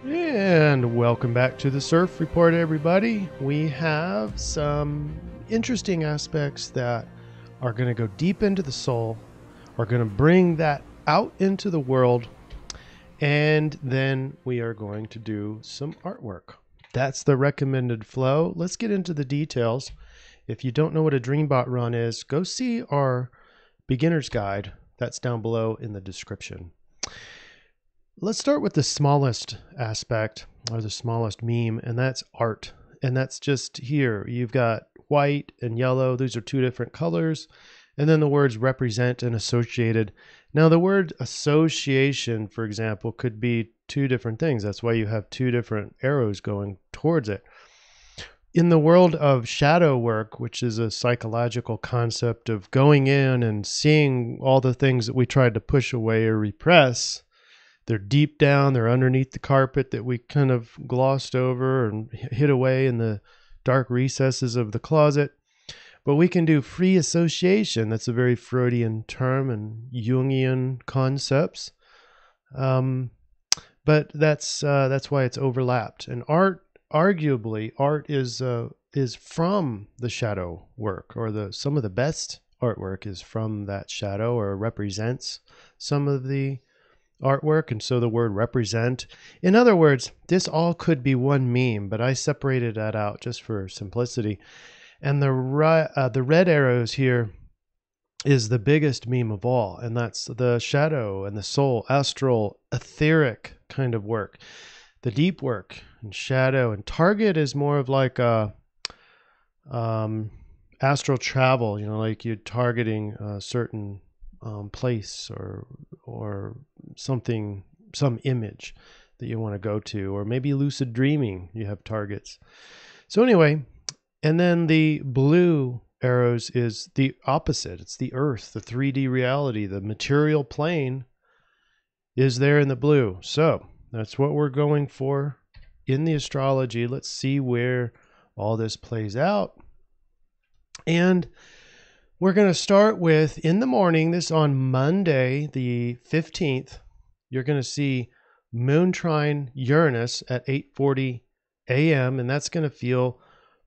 And welcome back to the CIRF Report, everybody. We have some interesting aspects that are going to go deep into the soul, are going to bring that out into the world, and then we are going to do some artwork. That's the recommended flow. Let's get into the details. If you don't know what a Dreambot run is, go see our beginner's guide. That's down below in the description. Let's start with the smallest aspect, or the smallest meme, and that's art. And that's just here. You've got white and yellow. These are two different colors. And then the words represent and associated. Now the word association, for example, could be two different things. That's why you have two different arrows going towards it. In the world of shadow work, which is a psychological concept of going in and seeing all the things that we tried to push away or repress, they're deep down, they're underneath the carpet that we kind of glossed over and hid away in the dark recesses of the closet. But we can do free association. That's a very Freudian term and Jungian concepts. But that's why it's overlapped. And arguably, art is from the shadow work, or some of the best artwork is from that shadow, or represents some of the artwork. And so the word represent, in other words, this all could be one meme, but I separated that out just for simplicity. And the red arrows here is the biggest meme of all, and that's the shadow and the soul, astral, etheric kind of work, the deep work and shadow. And target is more of like a astral travel, like you're targeting a certain place or something, some image that you want to go to, or maybe lucid dreaming, you have targets. So anyway, and then the blue arrows is the opposite. It's the earth, the 3D reality, the material plane is there in the blue. So that's what we're going for in the astrology. Let's see where all this plays out. And we're going to start with, in the morning, this on Monday, the 15th, you're going to see Moon trine Uranus at 8:40 a.m. And that's going to feel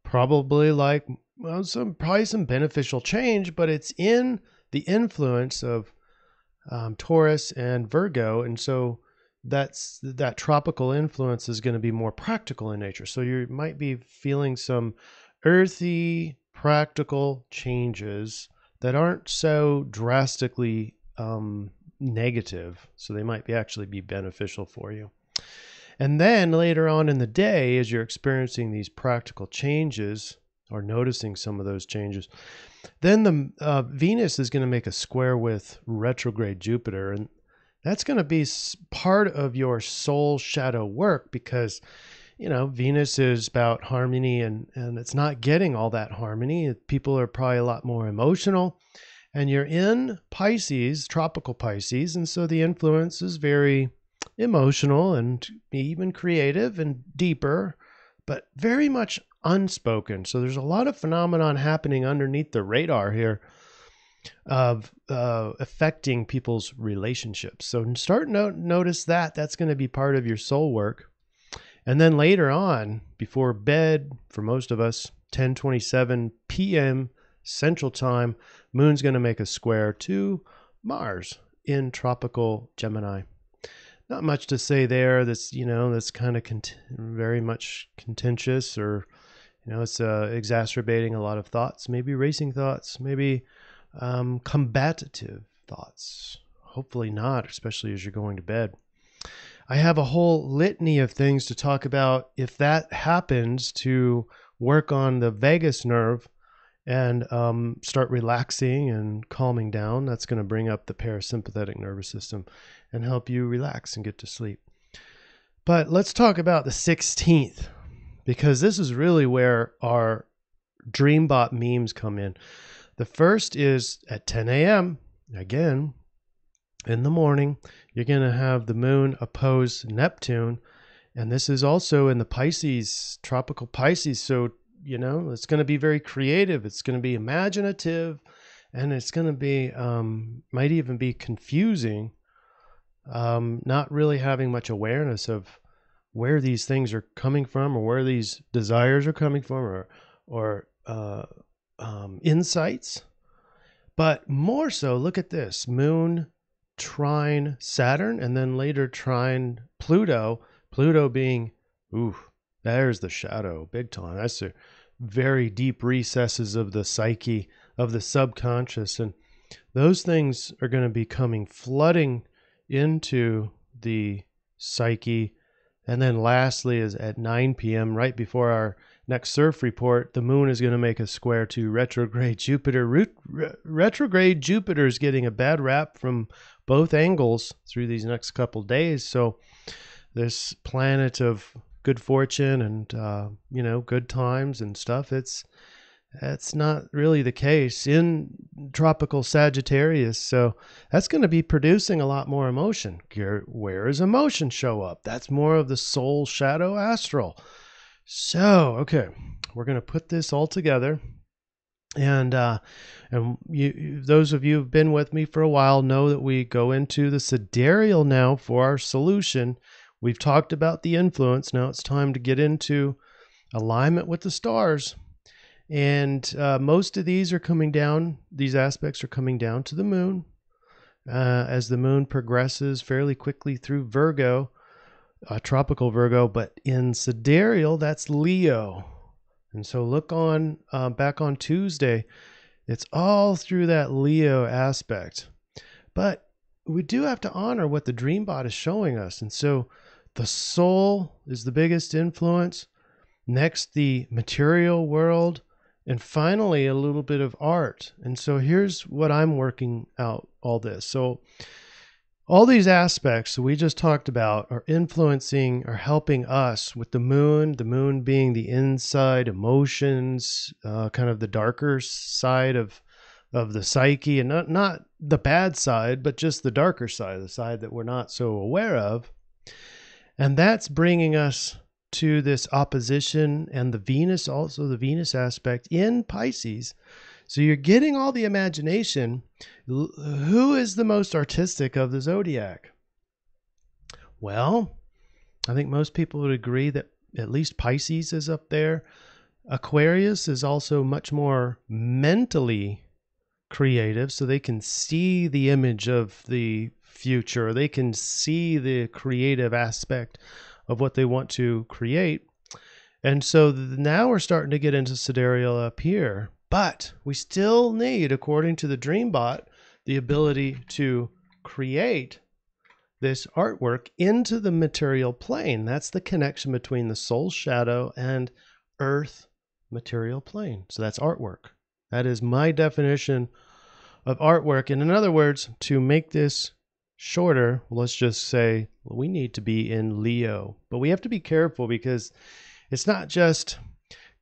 probably like, well, probably some beneficial change, but it's in the influence of Taurus and Virgo. And so that tropical influence is going to be more practical in nature. So you might be feeling some earthy, practical changes that aren't so drastically negative. So they might actually be beneficial for you. And then later on in the day, as you're experiencing these practical changes or noticing some of those changes, then the Venus is going to make a square with retrograde Jupiter. And that's going to be part of your soul shadow work, because Venus is about harmony, and it's not getting all that harmony. People are probably a lot more emotional, and you're in Pisces, tropical Pisces, and so the influence is very emotional and even creative and deeper, but very much unspoken. So there's a lot of phenomenon happening underneath the radar here of affecting people's relationships. So start notice that. That's going to be part of your soul work. And then later on, before bed, for most of us, 10:27 p.m. Central Time, Moon's going to make a square to Mars in tropical Gemini. Not much to say there. That's kind of very much contentious, or it's exacerbating a lot of thoughts, maybe racing thoughts, maybe combative thoughts. Hopefully not, especially as you're going to bed. I have a whole litany of things to talk about if that happens, to work on the vagus nerve and start relaxing and calming down. That's going to bring up the parasympathetic nervous system and help you relax and get to sleep. But let's talk about the 16th, because this is really where our Dreambot memes come in. The first is at 10 a.m. Again, in the morning, you're going to have the moon oppose Neptune. And this is also in the Pisces, tropical Pisces. So, it's going to be very creative. It's going to be imaginative, and it's going to be, might even be confusing. Not really having much awareness of where these things are coming from, or where these desires are coming from, or insights. But more so, look at this: Moon trine Saturn, and then later trine Pluto. Pluto being, ooh, there's the shadow, big time. That's the very deep recesses of the psyche, of the subconscious, and those things are going to be coming flooding into the psyche. And then lastly is at 9 p.m., right before our next CIRF report, the moon is going to make a square to retrograde Jupiter. Retrograde Jupiter is getting a bad rap from both angles through these next couple days. So this planet of good fortune and, good times and stuff, that's not really the case in tropical Sagittarius. So that's going to be producing a lot more emotion. Where does emotion show up? That's more of the soul shadow astral. So, okay, we're going to put this all together. And those of you who've been with me for a while know that we go into the sidereal now for our solution. We've talked about the influence. Now it's time to get into alignment with the stars. And most of these are coming down, these aspects are coming down to the moon as the moon progresses fairly quickly through Virgo, tropical Virgo, but in sidereal, that's Leo. And so look on back on Tuesday, it's all through that Leo aspect. But we do have to honor what the dream bot is showing us. And so the soul is the biggest influence. Next, the material world. And finally, a little bit of art. And so here's what I'm working out all this. So all these aspects we just talked about are influencing, are helping us with the moon being the inside emotions, kind of the darker side of the psyche, and not the bad side, but just the darker side, the side that we're not so aware of. And that's bringing us to this opposition, and the Venus, also the Venus aspect in Pisces. So you're getting all the imagination. Who is the most artistic of the zodiac? Well, I think most people would agree that at least Pisces is up there. Aquarius is also much more mentally creative, so they can see the image of the future. They can see the creative aspect of what they want to create. And so now we're starting to get into sidereal up here, but we still need, according to the DreamBot, the ability to create this artwork into the material plane. That's the connection between the soul shadow and earth material plane. So that's artwork. That is my definition of artwork. And in other words, to make this shorter, let's just say we need to be in Leo. But we have to be careful, because it's not just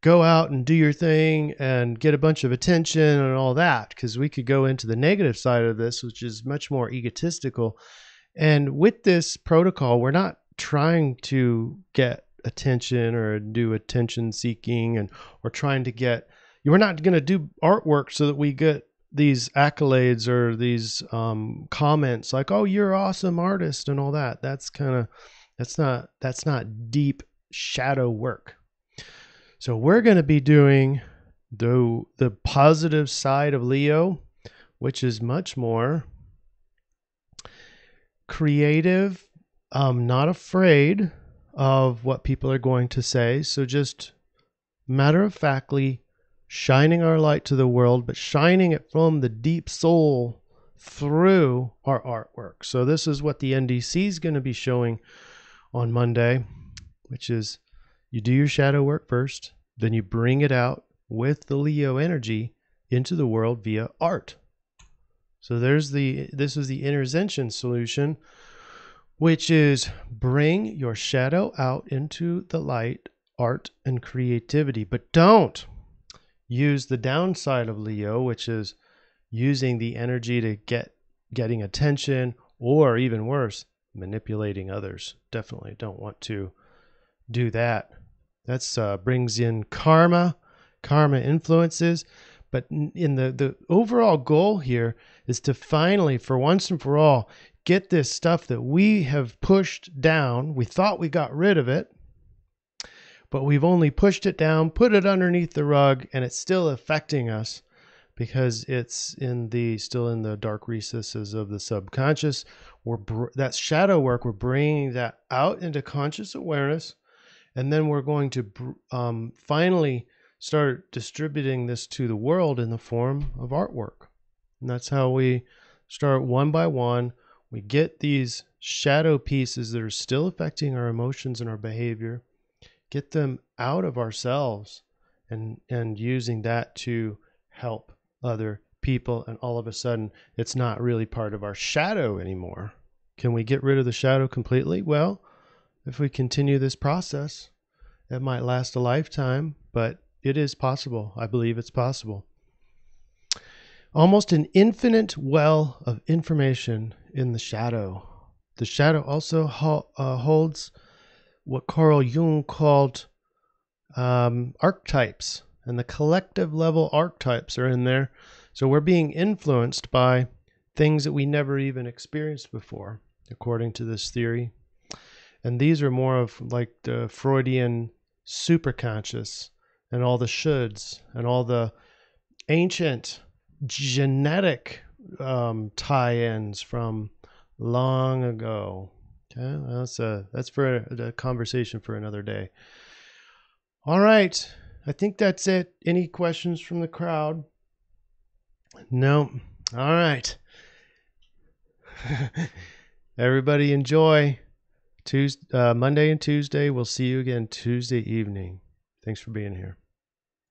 go out and do your thing and get a bunch of attention and all that, because we could go into the negative side of this, which is much more egotistical. And with this protocol, we're not trying to get attention or do attention seeking, and or trying to get, we're not going to do artwork so that we get these accolades or these comments like, oh, you're an awesome artist and all that. That's not deep shadow work. So we're going to be doing the positive side of Leo, which is much more creative, not afraid of what people are going to say. So just matter-of-factly shining our light to the world, but shining it from the deep soul through our artwork. So this is what the NDC is going to be showing on Monday, which is you do your shadow work first, then you bring it out with the Leo energy into the world via art. So this is the intervention solution, which is bring your shadow out into the light, art and creativity, but don't use the downside of Leo, which is using the energy to getting attention, or even worse, manipulating others. Definitely don't want to do that. That's brings in karma influences. But in the overall goal here is to finally, for once and for all, get this stuff that we have pushed down. We thought we got rid of it, but we've only pushed it down, put it underneath the rug, and it's still affecting us because it's still in the dark recesses of the subconscious. That's shadow work. We're bringing that out into conscious awareness, and then we're going to finally start distributing this to the world in the form of artwork. And that's how we start one by one. We get these shadow pieces that are still affecting our emotions and our behavior, get them out of ourselves, and using that to help other people. And all of a sudden, it's not really part of our shadow anymore. Can we get rid of the shadow completely? Well, if we continue this process, it might last a lifetime, but it is possible. I believe it's possible. Almost an infinite well of information in the shadow. The shadow also holds what Carl Jung called archetypes, and the collective level archetypes are in there. So we're being influenced by things that we never even experienced before, according to this theory. And these are more of like the Freudian superconscious and all the shoulds and all the ancient genetic tie-ins from long ago. Okay, that's for a conversation for another day. All right, I think that's it. Any questions from the crowd? No. All right. Everybody enjoy Monday and Tuesday. We'll see you again Tuesday evening. Thanks for being here.